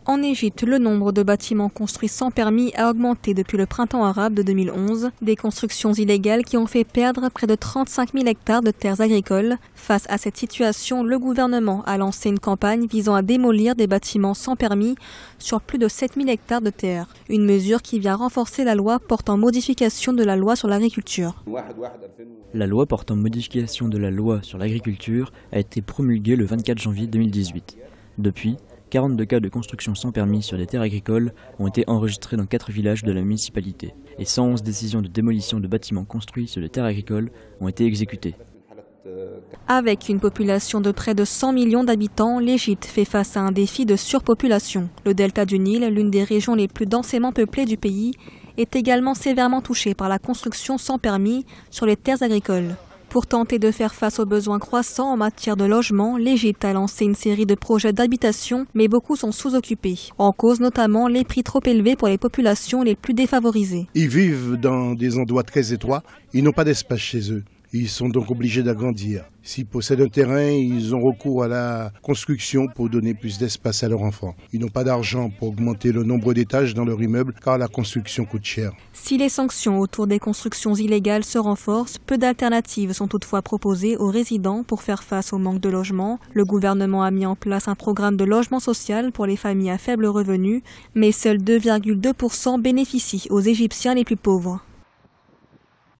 En Égypte, le nombre de bâtiments construits sans permis a augmenté depuis le printemps arabe de 2011. Des constructions illégales qui ont fait perdre près de 35 000 hectares de terres agricoles. Face à cette situation, le gouvernement a lancé une campagne visant à démolir des bâtiments sans permis sur plus de 7 000 hectares de terres. Une mesure qui vient renforcer la loi portant modification de la loi sur l'agriculture. La loi portant modification de la loi sur l'agriculture a été promulguée le 24 janvier 2018. Depuis, 42 cas de construction sans permis sur des terres agricoles ont été enregistrés dans 4 villages de la municipalité et 111 décisions de démolition de bâtiments construits sur des terres agricoles ont été exécutées. Avec une population de près de 100 millions d'habitants, l'Égypte fait face à un défi de surpopulation. Le delta du Nil, l'une des régions les plus densément peuplées du pays, est également sévèrement touché par la construction sans permis sur les terres agricoles. Pour tenter de faire face aux besoins croissants en matière de logement, l'Égypte a lancé une série de projets d'habitation, mais beaucoup sont sous-occupés. En cause notamment les prix trop élevés pour les populations les plus défavorisées. Ils vivent dans des endroits très étroits, ils n'ont pas d'espace chez eux. Ils sont donc obligés d'agrandir. S'ils possèdent un terrain, ils ont recours à la construction pour donner plus d'espace à leurs enfants. Ils n'ont pas d'argent pour augmenter le nombre d'étages dans leur immeuble car la construction coûte cher. Si les sanctions autour des constructions illégales se renforcent, peu d'alternatives sont toutefois proposées aux résidents pour faire face au manque de logement. Le gouvernement a mis en place un programme de logement social pour les familles à faible revenu, mais seuls 2,2% bénéficient aux Égyptiens les plus pauvres.